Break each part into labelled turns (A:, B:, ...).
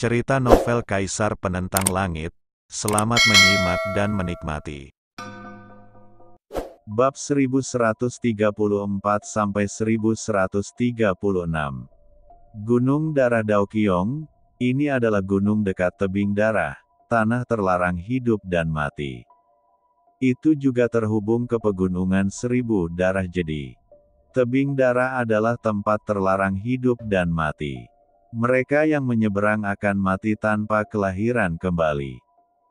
A: Cerita novel Kaisar Penentang Langit. Selamat menyimak dan menikmati. Bab 1134-1136. Gunung Darah Daoqiong. Ini adalah gunung dekat tebing darah, tanah terlarang hidup dan mati. Itu juga terhubung ke pegunungan Seribu Darah Jedi. Tebing darah adalah tempat terlarang hidup dan mati. Mereka yang menyeberang akan mati tanpa kelahiran kembali.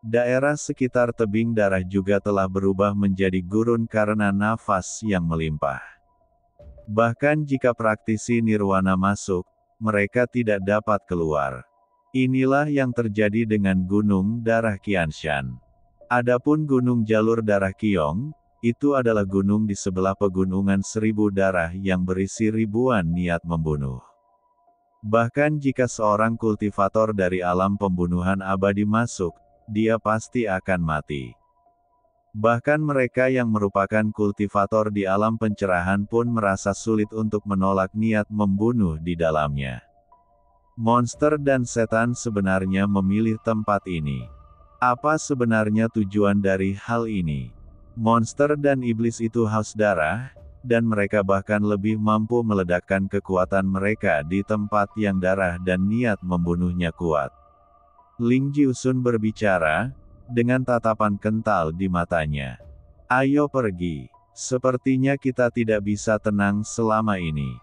A: Daerah sekitar tebing darah juga telah berubah menjadi gurun karena nafas yang melimpah. Bahkan jika praktisi nirwana masuk, mereka tidak dapat keluar. Inilah yang terjadi dengan Gunung Darah Qianshan. Adapun Gunung Jalur Darah Qiong, itu adalah gunung di sebelah pegunungan Seribu Darah yang berisi ribuan niat membunuh. Bahkan jika seorang kultivator dari alam pembunuhan abadi masuk, dia pasti akan mati. Bahkan mereka yang merupakan kultivator di alam pencerahan pun merasa sulit untuk menolak niat membunuh di dalamnya. Monster dan setan sebenarnya memilih tempat ini. Apa sebenarnya tujuan dari hal ini? Monster dan iblis itu haus darah, dan mereka bahkan lebih mampu meledakkan kekuatan mereka di tempat yang darah dan niat membunuhnya kuat. Ling Jiusun berbicara, dengan tatapan kental di matanya. Ayo pergi. Sepertinya kita tidak bisa tenang selama ini.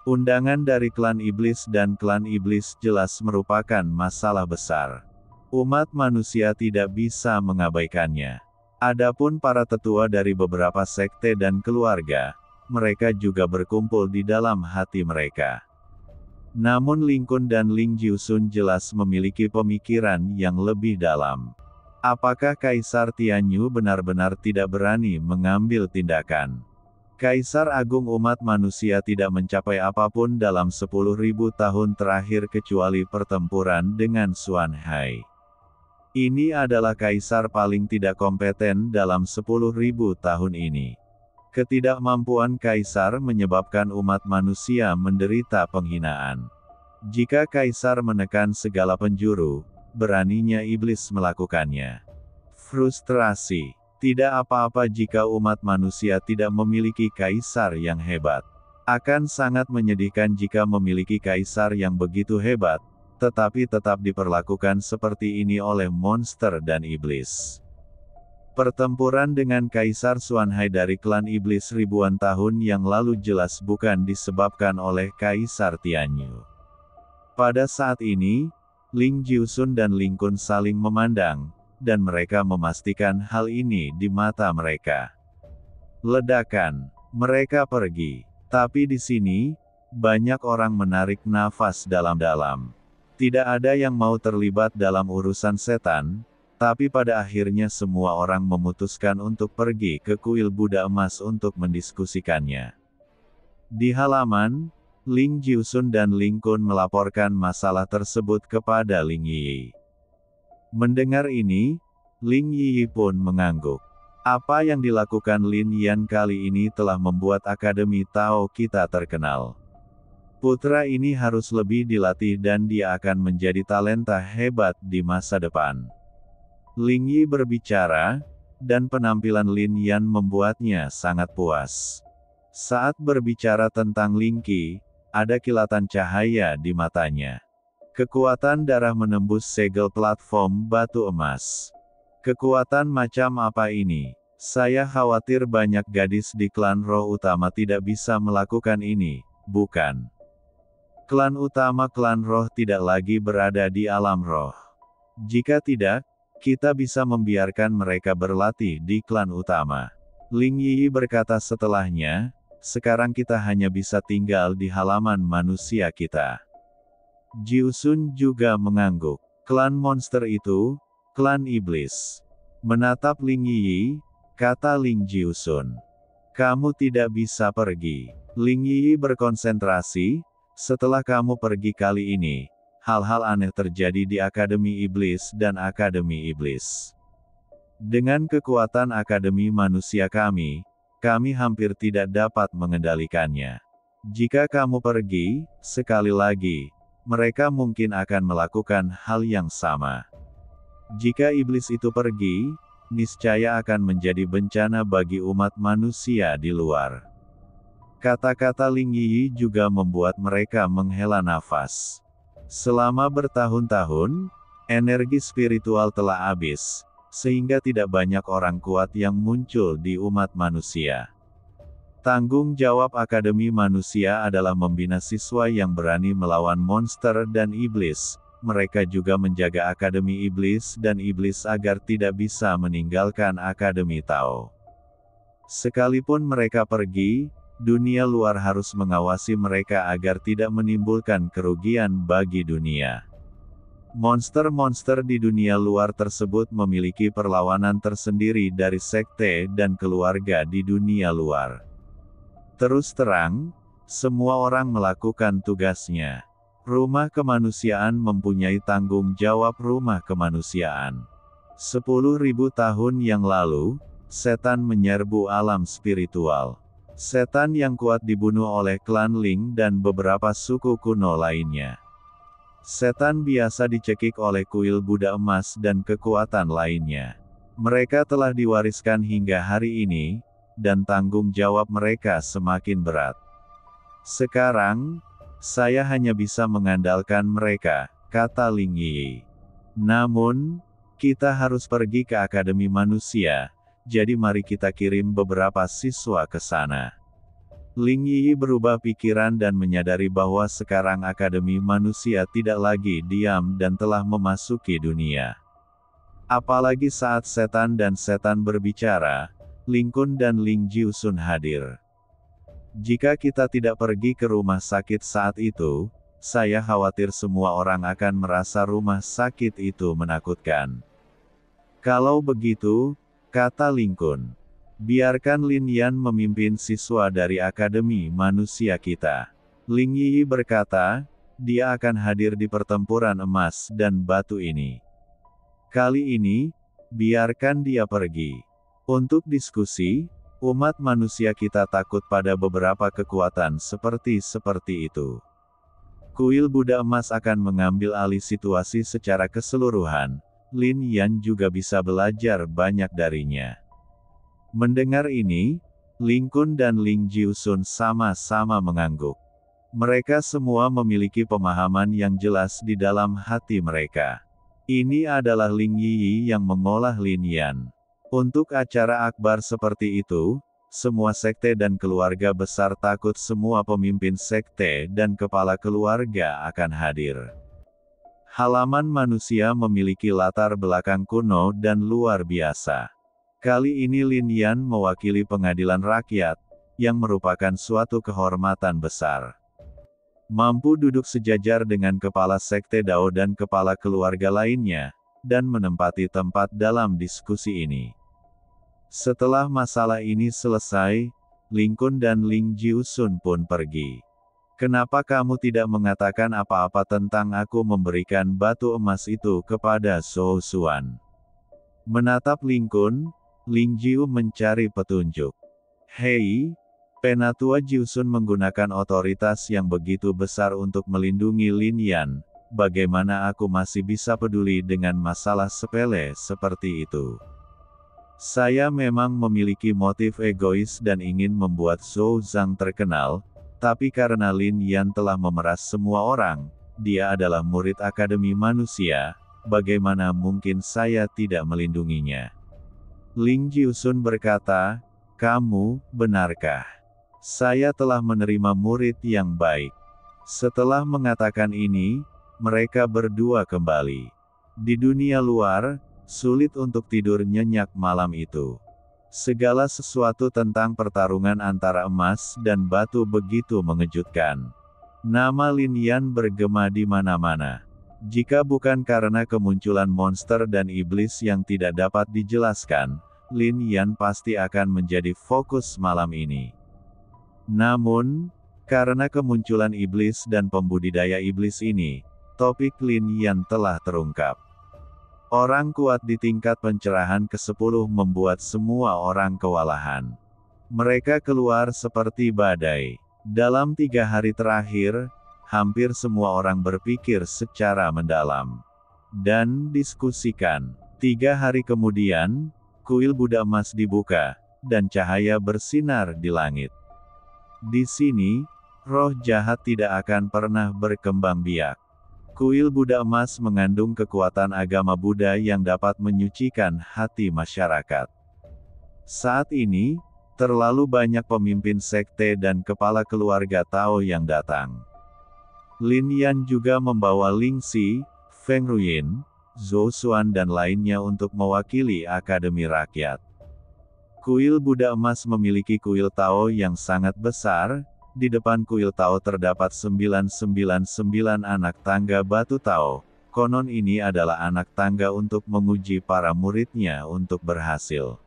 A: Undangan dari klan iblis dan klan iblis jelas merupakan masalah besar. Umat manusia tidak bisa mengabaikannya. Adapun para tetua dari beberapa sekte dan keluarga, mereka juga berkumpul di dalam hati mereka. Namun Ling Kun dan Ling Jiusun jelas memiliki pemikiran yang lebih dalam. Apakah Kaisar Tianyu benar-benar tidak berani mengambil tindakan? Kaisar Agung umat manusia tidak mencapai apapun dalam 10.000 tahun terakhir kecuali pertempuran dengan Xuan Hai. Ini adalah kaisar paling tidak kompeten dalam 10.000 tahun ini. Ketidakmampuan kaisar menyebabkan umat manusia menderita penghinaan. Jika kaisar menekan segala penjuru, beraninya iblis melakukannya. Frustrasi. Tidak apa-apa jika umat manusia tidak memiliki kaisar yang hebat. Akan sangat menyedihkan jika memiliki kaisar yang begitu hebat, tetapi tetap diperlakukan seperti ini oleh monster dan iblis. Pertempuran dengan Kaisar Xuan Hai dari klan iblis ribuan tahun yang lalu jelas bukan disebabkan oleh Kaisar Tianyu. Pada saat ini, Ling Jiusun dan Ling Kun saling memandang, dan mereka memastikan hal ini di mata mereka. Ledakan. Mereka pergi. Tapi di sini, banyak orang menarik nafas dalam-dalam. Tidak ada yang mau terlibat dalam urusan setan, tapi pada akhirnya semua orang memutuskan untuk pergi ke kuil Buddha emas untuk mendiskusikannya. Di halaman, Ling Jiusun dan Ling Kun melaporkan masalah tersebut kepada Ling Yi. Mendengar ini, Ling Yi pun mengangguk. Apa yang dilakukan Lin Yan kali ini telah membuat Akademi Tao kita terkenal. Putra ini harus lebih dilatih dan dia akan menjadi talenta hebat di masa depan. Ling Yi berbicara, dan penampilan Lin Yan membuatnya sangat puas. Saat berbicara tentang Ling Qi, ada kilatan cahaya di matanya. Kekuatan darah menembus segel platform batu emas. Kekuatan macam apa ini? Saya khawatir banyak gadis di klan roh utama tidak bisa melakukan ini, bukan? Klan utama klan roh tidak lagi berada di alam roh. Jika tidak, kita bisa membiarkan mereka berlatih di klan utama. Ling Yi berkata setelahnya, sekarang kita hanya bisa tinggal di halaman manusia kita. Jiusun juga mengangguk. Klan monster itu, klan iblis. Menatap Ling Yi, kata Ling Jiusun. Kamu tidak bisa pergi. Ling Yi berkonsentrasi, setelah kamu pergi kali ini, hal-hal aneh terjadi di Akademi Iblis dan Akademi Iblis. Dengan kekuatan Akademi Manusia kami hampir tidak dapat mengendalikannya. Jika kamu pergi, sekali lagi, mereka mungkin akan melakukan hal yang sama. Jika iblis itu pergi, niscaya akan menjadi bencana bagi umat manusia di luar. Kata-kata Ling Yi juga membuat mereka menghela nafas. Selama bertahun-tahun, energi spiritual telah habis, sehingga tidak banyak orang kuat yang muncul di umat manusia. Tanggung jawab Akademi Manusia adalah membina siswa yang berani melawan monster dan iblis. Mereka juga menjaga Akademi Iblis dan Iblis agar tidak bisa meninggalkan Akademi Tao. Sekalipun mereka pergi, dunia luar harus mengawasi mereka agar tidak menimbulkan kerugian bagi dunia. Monster-monster di dunia luar tersebut memiliki perlawanan tersendiri dari sekte dan keluarga di dunia luar. Terus terang, semua orang melakukan tugasnya. Rumah kemanusiaan mempunyai tanggung jawab rumah kemanusiaan. 10.000 tahun yang lalu, setan menyerbu alam spiritual. Setan yang kuat dibunuh oleh klan Ling dan beberapa suku kuno lainnya. Setan biasa dicekik oleh kuil Buddha emas dan kekuatan lainnya. Mereka telah diwariskan hingga hari ini, dan tanggung jawab mereka semakin berat. Sekarang, saya hanya bisa mengandalkan mereka, kata Ling Yi. Namun, kita harus pergi ke Akademi Manusia, jadi mari kita kirim beberapa siswa ke sana. Ling Yi berubah pikiran dan menyadari bahwa sekarang Akademi Manusia tidak lagi diam dan telah memasuki dunia. Apalagi saat setan dan setan berbicara, Ling Kun dan Ling Jiusun hadir. Jika kita tidak pergi ke rumah sakit saat itu, saya khawatir semua orang akan merasa rumah sakit itu menakutkan. Kalau begitu, kata Ling Kun, biarkan Lin Yan memimpin siswa dari Akademi Manusia kita. Ling Yi berkata, dia akan hadir di pertempuran emas dan batu ini. Kali ini, biarkan dia pergi. Untuk diskusi, umat manusia kita takut pada beberapa kekuatan seperti itu. Kuil Buddha emas akan mengambil alih situasi secara keseluruhan. Lin Yan juga bisa belajar banyak darinya. Mendengar ini, Ling Kun dan Ling Jiusun sama-sama mengangguk. Mereka semua memiliki pemahaman yang jelas di dalam hati mereka. Ini adalah Ling Yi yang mengolah Lin Yan. Untuk acara akbar seperti itu, semua sekte dan keluarga besar takut semua pemimpin sekte dan kepala keluarga akan hadir. Halaman manusia memiliki latar belakang kuno dan luar biasa. Kali ini Lin Yan mewakili pengadilan rakyat, yang merupakan suatu kehormatan besar. Mampu duduk sejajar dengan kepala sekte Dao dan kepala keluarga lainnya, dan menempati tempat dalam diskusi ini. Setelah masalah ini selesai, Ling Kun dan Ling Jiusun pun pergi. Kenapa kamu tidak mengatakan apa-apa tentang aku memberikan batu emas itu kepada Zhou Xuan? Menatap Ling Kun, Ling Jiu mencari petunjuk. Hei, Penatua Jiusun menggunakan otoritas yang begitu besar untuk melindungi Lin Yan. Bagaimana aku masih bisa peduli dengan masalah sepele seperti itu? Saya memang memiliki motif egois dan ingin membuat Zhou Zhang terkenal, tapi karena Lin Yan telah memeras semua orang, dia adalah murid Akademi Manusia, bagaimana mungkin saya tidak melindunginya? Ling Jiusun berkata, kamu, benarkah? Saya telah menerima murid yang baik. Setelah mengatakan ini, mereka berdua kembali. Di dunia luar, sulit untuk tidur nyenyak malam itu. Segala sesuatu tentang pertarungan antara emas dan batu begitu mengejutkan. Nama Lin Yan bergema di mana-mana. Jika bukan karena kemunculan monster dan iblis yang tidak dapat dijelaskan, Lin Yan pasti akan menjadi fokus malam ini. Namun, karena kemunculan iblis dan pembudidaya iblis ini, topik Lin Yan telah terungkap. Orang kuat di tingkat pencerahan ke-10 membuat semua orang kewalahan. Mereka keluar seperti badai. Dalam 3 hari terakhir, hampir semua orang berpikir secara mendalam dan diskusikan. 3 hari kemudian, kuil Buddha emas dibuka, dan cahaya bersinar di langit. Di sini, roh jahat tidak akan pernah berkembang biak. Kuil Buddha emas mengandung kekuatan agama Buddha yang dapat menyucikan hati masyarakat. Saat ini, terlalu banyak pemimpin sekte dan kepala keluarga Tao yang datang. Lin Yan juga membawa Ling Xi, Feng Ruyin, Zhou Xuan dan lainnya untuk mewakili Akademi Rakyat. Kuil Buddha emas memiliki kuil Tao yang sangat besar. Di depan kuil Tao terdapat 999 anak tangga batu Tao. Konon ini adalah anak tangga untuk menguji para muridnya untuk berhasil.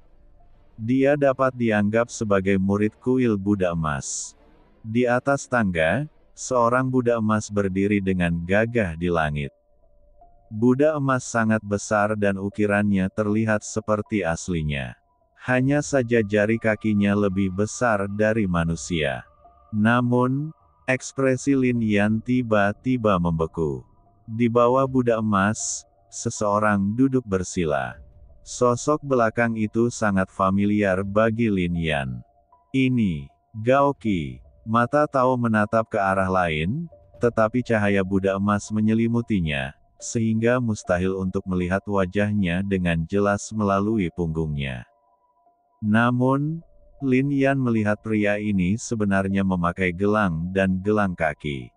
A: Dia dapat dianggap sebagai murid kuil Buddha emas. Di atas tangga, seorang Buddha emas berdiri dengan gagah di langit. Buddha emas sangat besar dan ukirannya terlihat seperti aslinya. Hanya saja jari kakinya lebih besar dari manusia. Namun, ekspresi Lin Yan tiba-tiba membeku. Di bawah Buddha emas, seseorang duduk bersila. Sosok belakang itu sangat familiar bagi Lin Yan. Ini, Gao Qi. Mata Tao menatap ke arah lain, tetapi cahaya Buddha emas menyelimutinya, sehingga mustahil untuk melihat wajahnya dengan jelas melalui punggungnya. Namun, Lin Yan melihat pria ini sebenarnya memakai gelang dan gelang kaki.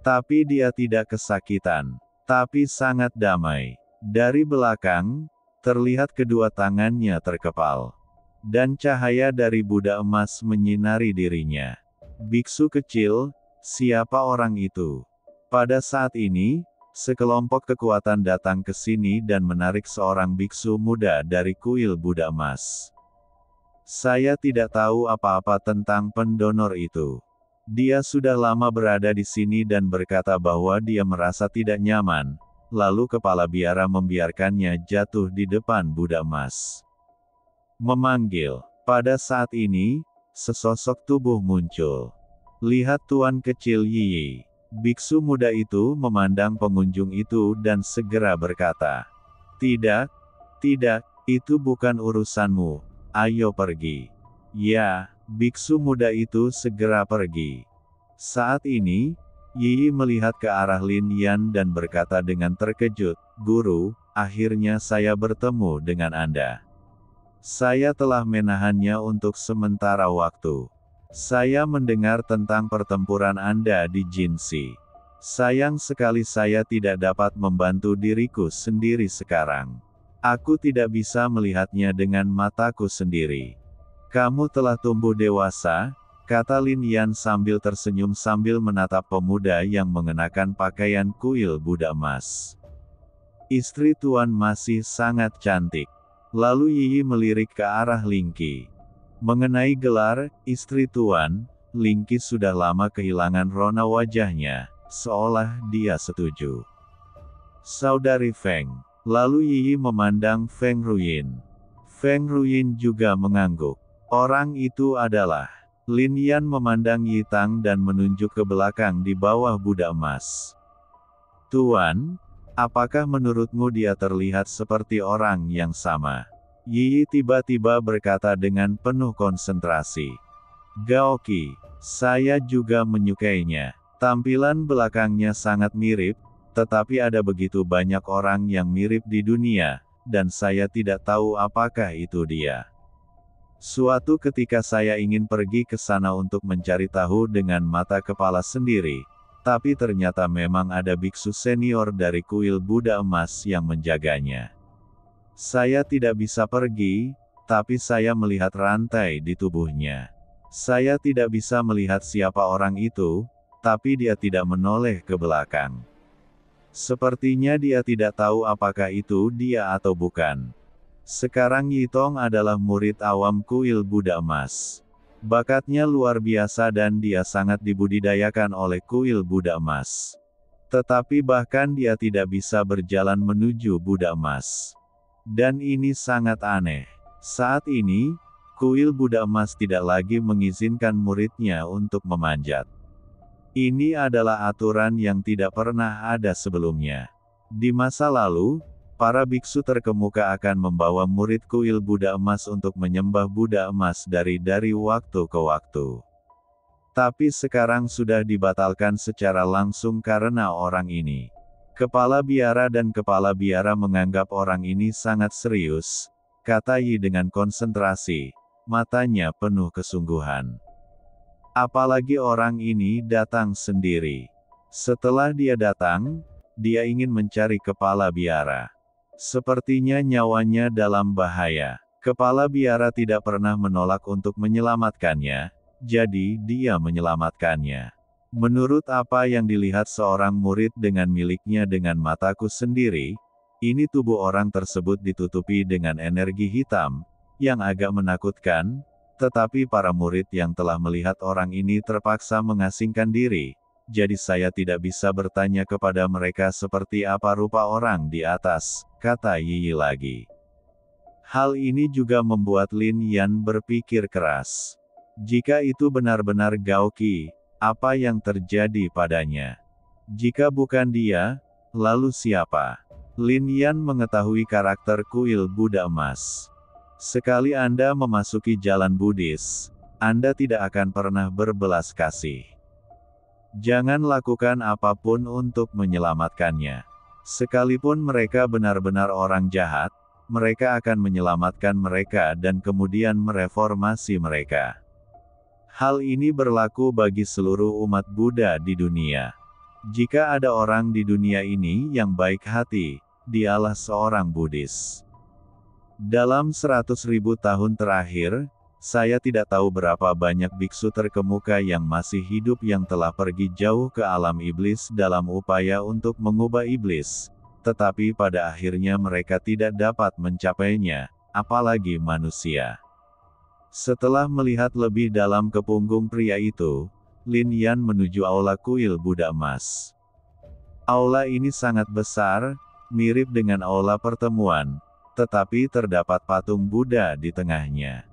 A: Tapi dia tidak kesakitan, tapi sangat damai. Dari belakang, terlihat kedua tangannya terkepal. Dan cahaya dari Buddha emas menyinari dirinya. Biksu kecil, siapa orang itu? Pada saat ini, sekelompok kekuatan datang ke sini dan menarik seorang biksu muda dari kuil Buddha emas. Saya tidak tahu apa-apa tentang pendonor itu. Dia sudah lama berada di sini dan berkata bahwa dia merasa tidak nyaman, lalu kepala biara membiarkannya jatuh di depan Buddha emas. Memanggil. Pada saat ini, sesosok tubuh muncul. Lihat Tuan Kecil Yi. Biksu muda itu memandang pengunjung itu dan segera berkata, "Tidak, tidak, itu bukan urusanmu, ayo pergi." Ya, biksu muda itu segera pergi. Saat ini, Yi melihat ke arah Lin Yan dan berkata dengan terkejut, "Guru, akhirnya saya bertemu dengan Anda. Saya telah menahannya untuk sementara waktu. Saya mendengar tentang pertempuran Anda di Jinxi. Sayang sekali saya tidak dapat membantu diriku sendiri sekarang. Aku tidak bisa melihatnya dengan mataku sendiri." "Kamu telah tumbuh dewasa," kata Lin Yan sambil tersenyum sambil menatap pemuda yang mengenakan pakaian kuil Buddha emas. "Istri Tuan masih sangat cantik." Lalu Yi melirik ke arah Ling Qi. Mengenai gelar, istri Tuan, Ling Qi sudah lama kehilangan rona wajahnya, seolah dia setuju. "Saudari Feng." Lalu Yi memandang Feng Ruyin. Feng Ruyin juga mengangguk. Orang itu adalah. Lin Yan memandang Yi Tang dan menunjuk ke belakang di bawah Buddha emas. "Tuan, apakah menurutmu dia terlihat seperti orang yang sama?" Yi tiba-tiba berkata dengan penuh konsentrasi. "Gao Qi, saya juga menyukainya. Tampilan belakangnya sangat mirip, tetapi ada begitu banyak orang yang mirip di dunia, dan saya tidak tahu apakah itu dia. Suatu ketika saya ingin pergi ke sana untuk mencari tahu dengan mata kepala sendiri, tapi ternyata memang ada biksu senior dari kuil Buddha emas yang menjaganya. Saya tidak bisa pergi, tapi saya melihat rantai di tubuhnya. Saya tidak bisa melihat siapa orang itu, tapi dia tidak menoleh ke belakang. Sepertinya dia tidak tahu apakah itu dia atau bukan. Sekarang Yi Tong adalah murid awam kuil Buddha emas. Bakatnya luar biasa dan dia sangat dibudidayakan oleh kuil Buddha emas. Tetapi bahkan dia tidak bisa berjalan menuju Buddha emas. Dan ini sangat aneh. Saat ini, kuil Buddha emas tidak lagi mengizinkan muridnya untuk memanjat. Ini adalah aturan yang tidak pernah ada sebelumnya. Di masa lalu, para biksu terkemuka akan membawa murid kuil Buddha emas untuk menyembah Buddha emas dari waktu ke waktu. Tapi sekarang sudah dibatalkan secara langsung karena orang ini. Kepala biara dan kepala biara menganggap orang ini sangat serius, kata Yi dengan konsentrasi, matanya penuh kesungguhan. Apalagi orang ini datang sendiri. Setelah dia datang, dia ingin mencari kepala biara. Sepertinya nyawanya dalam bahaya. Kepala biara tidak pernah menolak untuk menyelamatkannya, jadi dia menyelamatkannya. Menurut apa yang dilihat seorang murid dengan miliknya dengan mataku sendiri, ini tubuh orang tersebut ditutupi dengan energi hitam, yang agak menakutkan, tetapi para murid yang telah melihat orang ini terpaksa mengasingkan diri, jadi saya tidak bisa bertanya kepada mereka seperti apa rupa orang di atas, kata Yi lagi. Hal ini juga membuat Lin Yan berpikir keras. Jika itu benar-benar Gao Qi, apa yang terjadi padanya? Jika bukan dia, lalu siapa? Lin Yan mengetahui karakter kuil Buddha emas. Sekali Anda memasuki jalan Buddhis, Anda tidak akan pernah berbelas kasih. Jangan lakukan apapun untuk menyelamatkannya. Sekalipun mereka benar-benar orang jahat, mereka akan menyelamatkan mereka dan kemudian mereformasi mereka. Hal ini berlaku bagi seluruh umat Buddha di dunia. Jika ada orang di dunia ini yang baik hati, dialah seorang Buddhis. Dalam 100.000 tahun terakhir, saya tidak tahu berapa banyak biksu terkemuka yang masih hidup yang telah pergi jauh ke alam iblis dalam upaya untuk mengubah iblis, tetapi pada akhirnya mereka tidak dapat mencapainya, apalagi manusia. Setelah melihat lebih dalam ke punggung pria itu, Lin Yan menuju aula kuil Buddha emas. Aula ini sangat besar, mirip dengan aula pertemuan, tetapi terdapat patung Buddha di tengahnya.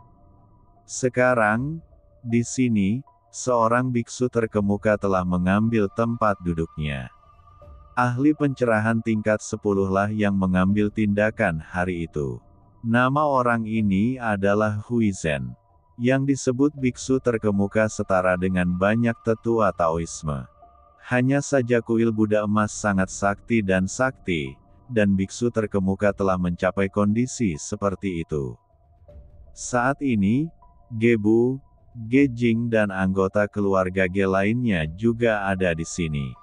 A: Sekarang, di sini, seorang biksu terkemuka telah mengambil tempat duduknya. Ahli pencerahan tingkat 10 lah yang mengambil tindakan hari itu. Nama orang ini adalah Huizhen, yang disebut biksu terkemuka setara dengan banyak tetua Taoisme. Hanya saja kuil Buddha emas sangat sakti, dan biksu terkemuka telah mencapai kondisi seperti itu. Saat ini, Gebu, Gejing dan anggota keluarga Ge lainnya juga ada di sini.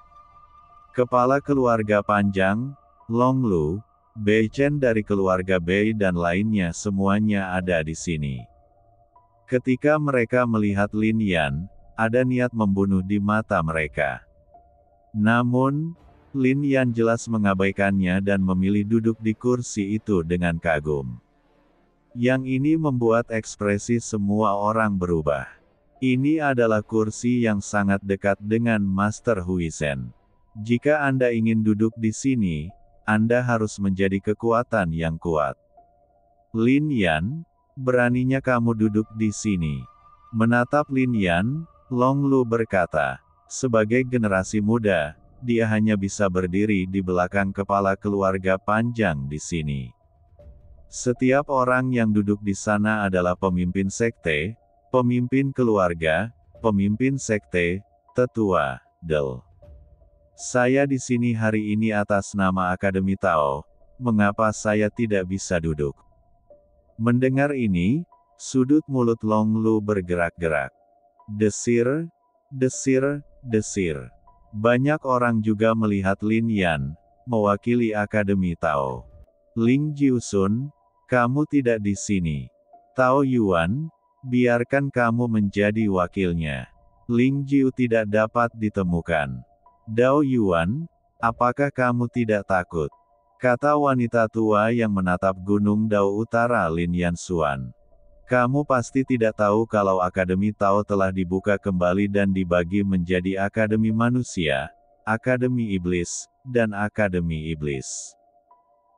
A: Kepala keluarga panjang, Longlu, Bei Chen dari keluarga Bei dan lainnya semuanya ada di sini. Ketika mereka melihat Lin Yan, ada niat membunuh di mata mereka. Namun, Lin Yan jelas mengabaikannya dan memilih duduk di kursi itu dengan kagum. Yang ini membuat ekspresi semua orang berubah. Ini adalah kursi yang sangat dekat dengan Master Huizhen. Jika Anda ingin duduk di sini, Anda harus menjadi kekuatan yang kuat. Lin Yan, beraninya kamu duduk di sini. Menatap Lin Yan, Longlu berkata, sebagai generasi muda, dia hanya bisa berdiri di belakang kepala keluarga panjang di sini. Setiap orang yang duduk di sana adalah pemimpin sekte, pemimpin keluarga, pemimpin sekte, tetua, del. Saya di sini hari ini atas nama Akademi Tao, mengapa saya tidak bisa duduk? Mendengar ini, sudut mulut Longlu bergerak-gerak. Desir, desir, desir. Banyak orang juga melihat Lin Yan, mewakili Akademi Tao. Ling Jiusun, kamu tidak di sini. Tao Yuan, biarkan kamu menjadi wakilnya. Ling Jiu tidak dapat ditemukan. Dao Yuan, apakah kamu tidak takut? Kata wanita tua yang menatap Gunung Dao Utara Lin Yan Xuan. Kamu pasti tidak tahu kalau Akademi Tao telah dibuka kembali dan dibagi menjadi Akademi Manusia, Akademi Iblis, dan Akademi Iblis.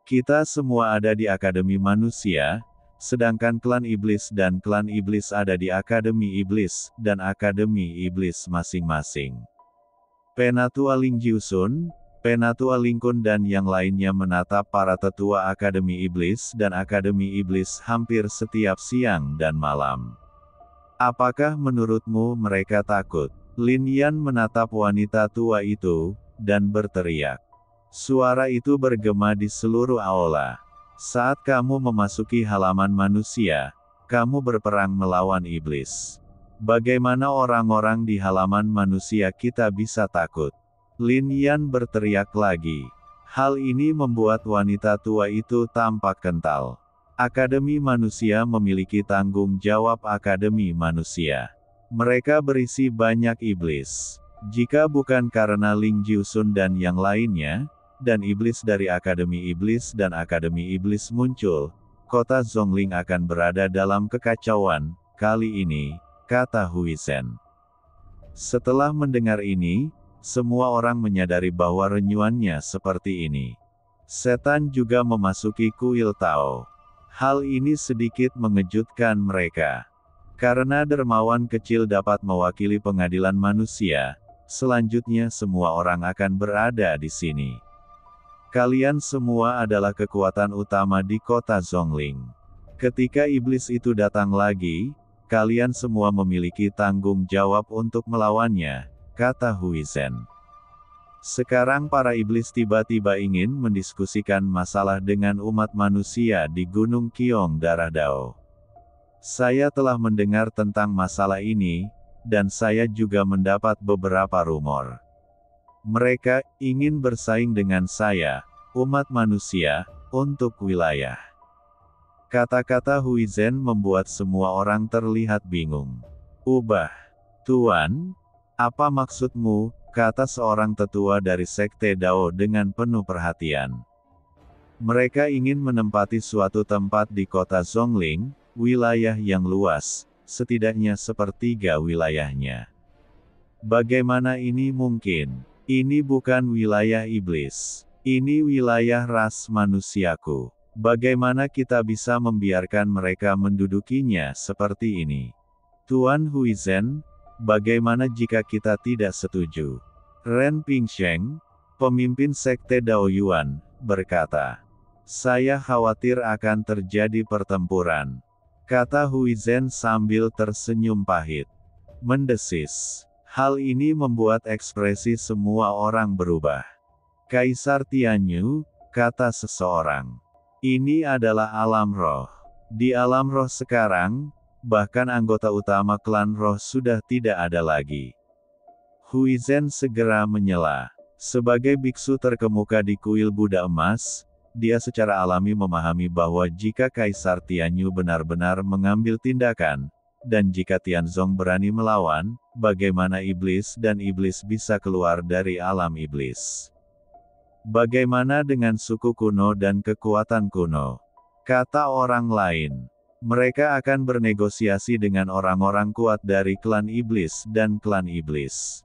A: Kita semua ada di Akademi Manusia, sedangkan klan Iblis dan klan Iblis ada di Akademi Iblis, dan Akademi Iblis masing-masing. Penatua Ling Jiusun, Penatua Ling Kun dan yang lainnya menatap para tetua Akademi Iblis dan Akademi Iblis hampir setiap siang dan malam. Apakah menurutmu mereka takut? Lin Yan menatap wanita tua itu, dan berteriak. Suara itu bergema di seluruh aula. Saat kamu memasuki halaman manusia, kamu berperang melawan iblis. Bagaimana orang-orang di halaman manusia kita bisa takut? Lin Yan berteriak lagi. Hal ini membuat wanita tua itu tampak kental. Akademi Manusia memiliki tanggung jawab Akademi Manusia. Mereka berisi banyak iblis. Jika bukan karena Ling Jiusun dan yang lainnya, dan iblis dari Akademi Iblis dan Akademi Iblis muncul, kota Zhongling akan berada dalam kekacauan. Kali ini, kata Huizhen. Setelah mendengar ini, semua orang menyadari bahwa renyuannya seperti ini. Setan juga memasuki kuil Tao. Hal ini sedikit mengejutkan mereka. Karena dermawan kecil dapat mewakili pengadilan manusia, selanjutnya semua orang akan berada di sini. Kalian semua adalah kekuatan utama di kota Zhongling. Ketika iblis itu datang lagi, kalian semua memiliki tanggung jawab untuk melawannya, kata Huizhen. Sekarang para iblis tiba-tiba ingin mendiskusikan masalah dengan umat manusia di Gunung Qiong Darah Dao. Saya telah mendengar tentang masalah ini, dan saya juga mendapat beberapa rumor. Mereka ingin bersaing dengan saya, umat manusia, untuk wilayah. Kata-kata Huizhen membuat semua orang terlihat bingung. Ubah. Tuan, apa maksudmu? Kata seorang tetua dari Sekte Dao dengan penuh perhatian. Mereka ingin menempati suatu tempat di kota Zhongling, wilayah yang luas, setidaknya sepertiga wilayahnya. Bagaimana ini mungkin? Ini bukan wilayah iblis. Ini wilayah ras manusiaku. Bagaimana kita bisa membiarkan mereka mendudukinya seperti ini? Tuan Huizhen, bagaimana jika kita tidak setuju? Ren Pingsheng, pemimpin Sekte Dao Yuan, berkata. Saya khawatir akan terjadi pertempuran. Kata Huizhen sambil tersenyum pahit. Mendesis. Hal ini membuat ekspresi semua orang berubah. Kaisar Tianyu, kata seseorang. Ini adalah alam roh. Di alam roh sekarang, bahkan anggota utama klan roh sudah tidak ada lagi. Huizhen segera menyela. Sebagai biksu terkemuka di kuil Buddha emas, dia secara alami memahami bahwa jika Kaisar Tianyu benar-benar mengambil tindakan, dan jika Tianzong berani melawan, bagaimana iblis dan iblis bisa keluar dari alam iblis? Bagaimana dengan suku kuno dan kekuatan kuno? Kata orang lain. Mereka akan bernegosiasi dengan orang-orang kuat dari klan iblis dan klan iblis.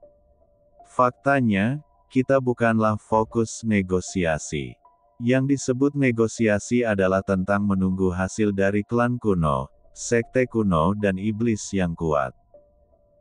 A: Faktanya, kita bukanlah fokus negosiasi. Yang disebut negosiasi adalah tentang menunggu hasil dari klan kuno, sekte kuno dan iblis yang kuat.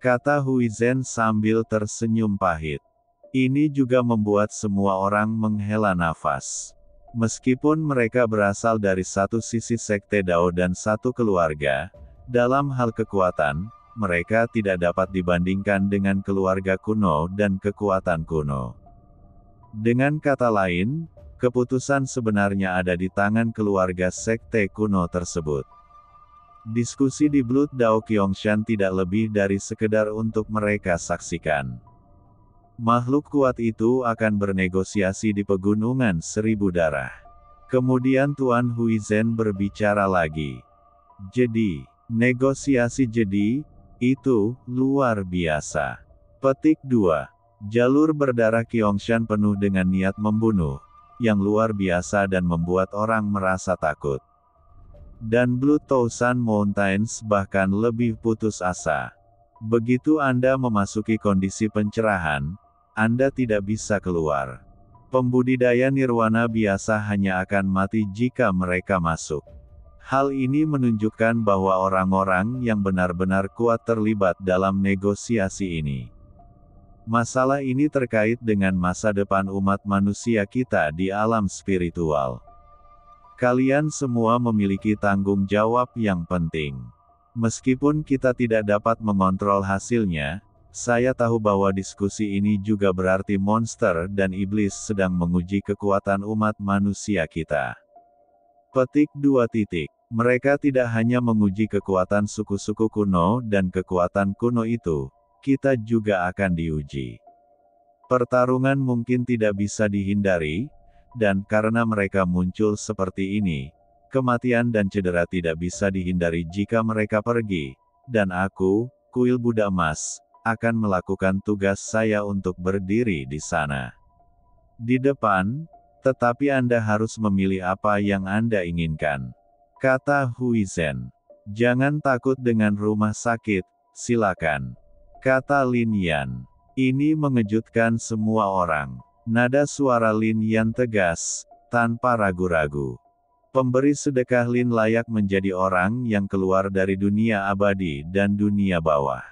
A: Kata Huizhen sambil tersenyum pahit. Ini juga membuat semua orang menghela nafas. Meskipun mereka berasal dari satu sisi sekte Dao dan satu keluarga, dalam hal kekuatan, mereka tidak dapat dibandingkan dengan keluarga kuno dan kekuatan kuno. Dengan kata lain, keputusan sebenarnya ada di tangan keluarga sekte kuno tersebut. Diskusi di Blood Dao Qiongxian tidak lebih dari sekedar untuk mereka saksikan. Makhluk kuat itu akan bernegosiasi di pegunungan Seribu Darah. Kemudian Tuan Huizhen berbicara lagi. Jadi, negosiasi itu, luar biasa. Petik 2. Jalur berdarah Qiongxian penuh dengan niat membunuh, yang luar biasa dan membuat orang merasa takut. Dan Blood Thousand Mountains bahkan lebih putus asa. Begitu Anda memasuki kondisi pencerahan, Anda tidak bisa keluar. Pembudidaya nirwana biasa hanya akan mati jika mereka masuk. Hal ini menunjukkan bahwa orang-orang yang benar-benar kuat terlibat dalam negosiasi ini. Masalah ini terkait dengan masa depan umat manusia kita di alam spiritual. Kalian semua memiliki tanggung jawab yang penting. Meskipun kita tidak dapat mengontrol hasilnya, saya tahu bahwa diskusi ini juga berarti monster dan iblis sedang menguji kekuatan umat manusia kita. Petik 2. Mereka tidak hanya menguji kekuatan suku-suku kuno dan kekuatan kuno itu, kita juga akan diuji. Pertarungan mungkin tidak bisa dihindari, dan karena mereka muncul seperti ini, kematian dan cedera tidak bisa dihindari jika mereka pergi, dan aku, kuil Buddha emas, akan melakukan tugas saya untuk berdiri di sana. Di depan, tetapi Anda harus memilih apa yang Anda inginkan. Kata Huizen. Jangan takut dengan rumah sakit, silakan. Kata Lin Yan. Ini mengejutkan semua orang. Nada suara Lin Yan tegas, tanpa ragu-ragu. Pemberi sedekah Lin layak menjadi orang yang keluar dari dunia abadi dan dunia bawah.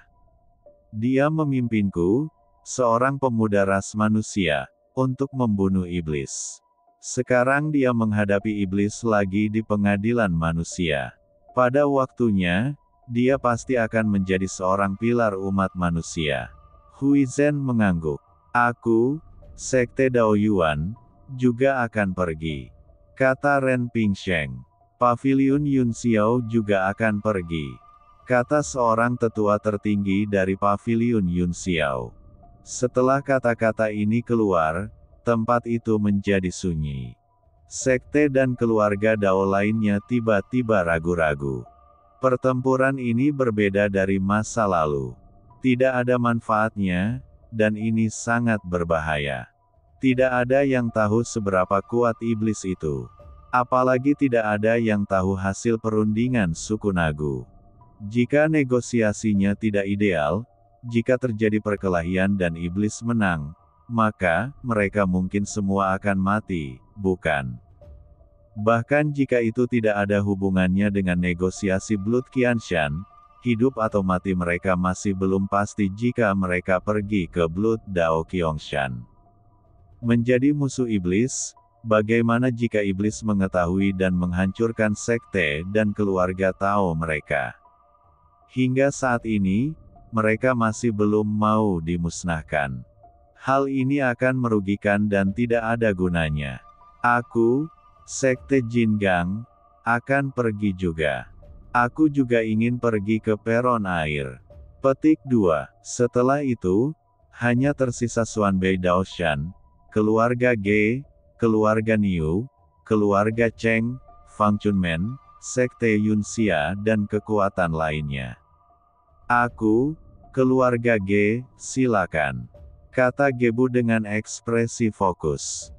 A: Dia memimpinku, seorang pemuda ras manusia, untuk membunuh iblis. Sekarang dia menghadapi iblis lagi di pengadilan manusia. Pada waktunya, dia pasti akan menjadi seorang pilar umat manusia. Huizen mengangguk. Aku, Sekte Daoyuan, juga akan pergi. Kata Ren Pingsheng. Paviliun Yun Xiao juga akan pergi. Kata seorang tetua tertinggi dari Paviliun Yun Xiao. Setelah kata-kata ini keluar, tempat itu menjadi sunyi. Sekte dan keluarga Dao lainnya tiba-tiba ragu-ragu. Pertempuran ini berbeda dari masa lalu. Tidak ada manfaatnya, dan ini sangat berbahaya. Tidak ada yang tahu seberapa kuat iblis itu. Apalagi tidak ada yang tahu hasil perundingan suku Nagu. Jika negosiasinya tidak ideal, jika terjadi perkelahian dan iblis menang, maka mereka mungkin semua akan mati, bukan? Bahkan jika itu tidak ada hubungannya dengan negosiasi Blood Qianshan, hidup atau mati mereka masih belum pasti jika mereka pergi ke Blood Dao Qianshan. Menjadi musuh iblis, bagaimana jika iblis mengetahui dan menghancurkan sekte dan keluarga Tao mereka? Hingga saat ini, mereka masih belum mau dimusnahkan. Hal ini akan merugikan dan tidak ada gunanya. Aku, Sekte Jingang, akan pergi juga. Aku juga ingin pergi ke peron air. Petik 2. Setelah itu, hanya tersisa Xuanbei Daoshan, keluarga Ge, keluarga Niu, keluarga Cheng, Fang Chunmen, Sekte Yunxia dan kekuatan lainnya. Aku, keluarga Ge, silakan. Kata Gebu dengan ekspresi fokus.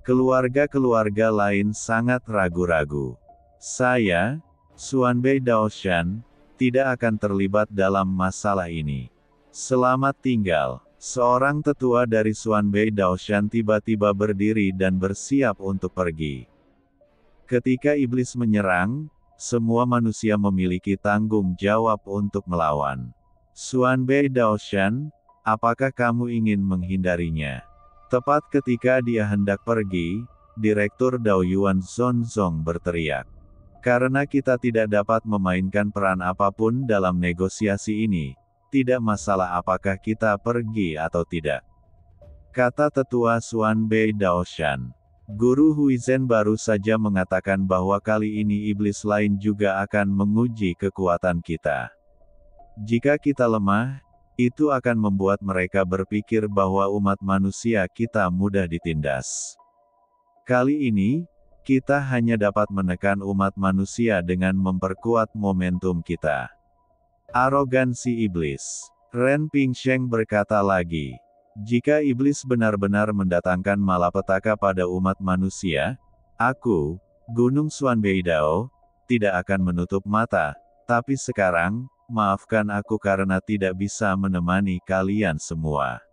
A: Keluarga-keluarga lain sangat ragu-ragu. Saya, Xuanbei Daoshan, tidak akan terlibat dalam masalah ini. Selamat tinggal. Seorang tetua dari Xuanbei Daoshan tiba-tiba berdiri dan bersiap untuk pergi. Ketika iblis menyerang, semua manusia memiliki tanggung jawab untuk melawan. Xuanbei Daoshan, apakah kamu ingin menghindarinya? Tepat ketika dia hendak pergi, Direktur Daoyuan Zonzong berteriak. Karena kita tidak dapat memainkan peran apapun dalam negosiasi ini, tidak masalah apakah kita pergi atau tidak. Kata tetua Xuanbei Daoshan. Guru Huizen baru saja mengatakan bahwa kali ini iblis lain juga akan menguji kekuatan kita. Jika kita lemah, itu akan membuat mereka berpikir bahwa umat manusia kita mudah ditindas. Kali ini, kita hanya dapat menekan umat manusia dengan memperkuat momentum kita. Arogansi iblis. Ren Pingsheng berkata lagi, jika iblis benar-benar mendatangkan malapetaka pada umat manusia, aku, Gunung Xuanbei Dao, tidak akan menutup mata, tapi sekarang, maafkan aku karena tidak bisa menemani kalian semua.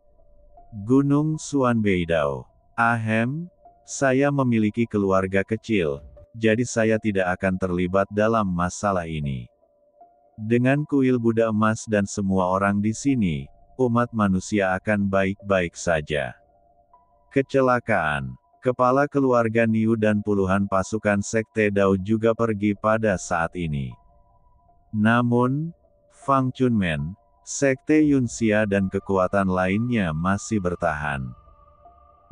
A: Gunung Xuanbei Dao. Ahem. Saya memiliki keluarga kecil, jadi saya tidak akan terlibat dalam masalah ini. Dengan kuil Buddha emas dan semua orang di sini, umat manusia akan baik-baik saja. Kecelakaan. Kepala keluarga Niu dan puluhan pasukan Sekte Dao juga pergi pada saat ini. Namun, Fang Chunmen, Sekte Yunxia dan kekuatan lainnya masih bertahan.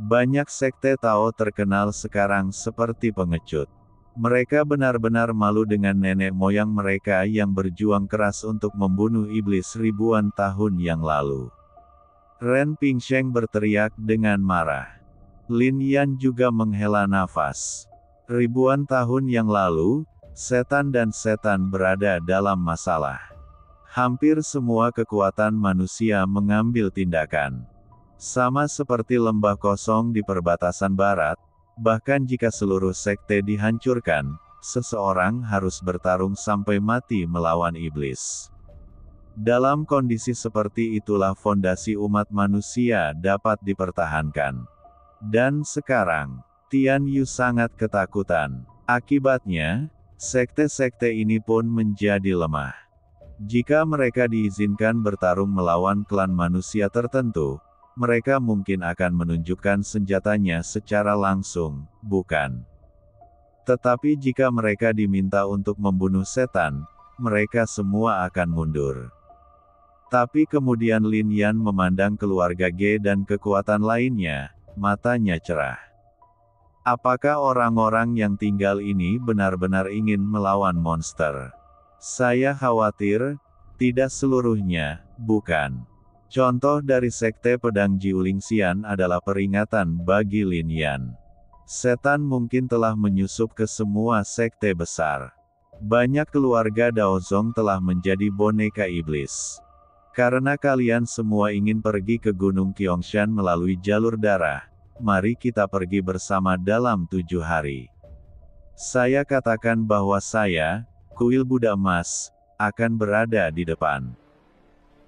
A: Banyak sekte Tao terkenal sekarang seperti pengecut. Mereka benar-benar malu dengan nenek moyang mereka yang berjuang keras untuk membunuh iblis ribuan tahun yang lalu. Ren Pingsheng berteriak dengan marah. Lin Yan juga menghela nafas. Ribuan tahun yang lalu, setan dan setan berada dalam masalah. Hampir semua kekuatan manusia mengambil tindakan. Sama seperti lembah kosong di perbatasan barat, bahkan jika seluruh sekte dihancurkan, seseorang harus bertarung sampai mati melawan iblis. Dalam kondisi seperti itulah fondasi umat manusia dapat dipertahankan. Dan sekarang, Tian Yu sangat ketakutan. Akibatnya, sekte-sekte ini pun menjadi lemah. Jika mereka diizinkan bertarung melawan klan manusia tertentu, mereka mungkin akan menunjukkan senjatanya secara langsung, bukan? Tetapi jika mereka diminta untuk membunuh setan, mereka semua akan mundur. Tapi kemudian Lin Yan memandang keluarga Ge dan kekuatan lainnya, matanya cerah. Apakah orang-orang yang tinggal ini benar-benar ingin melawan monster? Saya khawatir, tidak seluruhnya, bukan. Contoh dari Sekte Pedang Jiulingxian adalah peringatan bagi Lin Yan. Setan mungkin telah menyusup ke semua sekte besar. Banyak keluarga Daozong telah menjadi boneka iblis. Karena kalian semua ingin pergi ke Gunung Qiangshan melalui jalur darah, mari kita pergi bersama dalam 7 hari. Saya katakan bahwa saya, kuil Buddha Emas, akan berada di depan.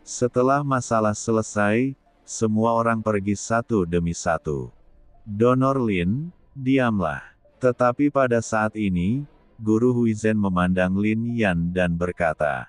A: Setelah masalah selesai, semua orang pergi satu demi satu. Donor Lin, diamlah. Tetapi pada saat ini, Guru Huizhen memandang Lin Yan dan berkata,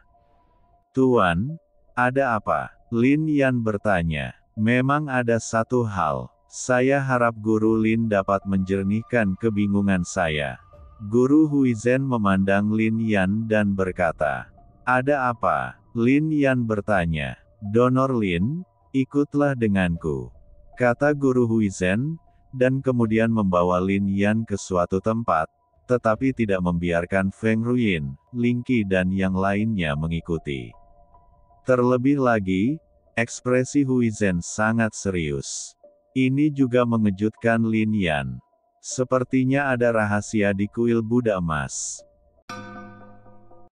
A: "Tuan, ada apa?" Lin Yan bertanya. "Memang ada satu hal. Saya harap Guru Lin dapat menjernihkan kebingungan saya." Guru Huizhen memandang Lin Yan dan berkata, "Ada apa?" Lin Yan bertanya. "Donor Lin, ikutlah denganku," kata Guru Huizhen, dan kemudian membawa Lin Yan ke suatu tempat, tetapi tidak membiarkan Feng Ruyin, Ling Qi dan yang lainnya mengikuti. Terlebih lagi, ekspresi Huizhen sangat serius. Ini juga mengejutkan Lin Yan. Sepertinya ada rahasia di kuil Buddha Emas.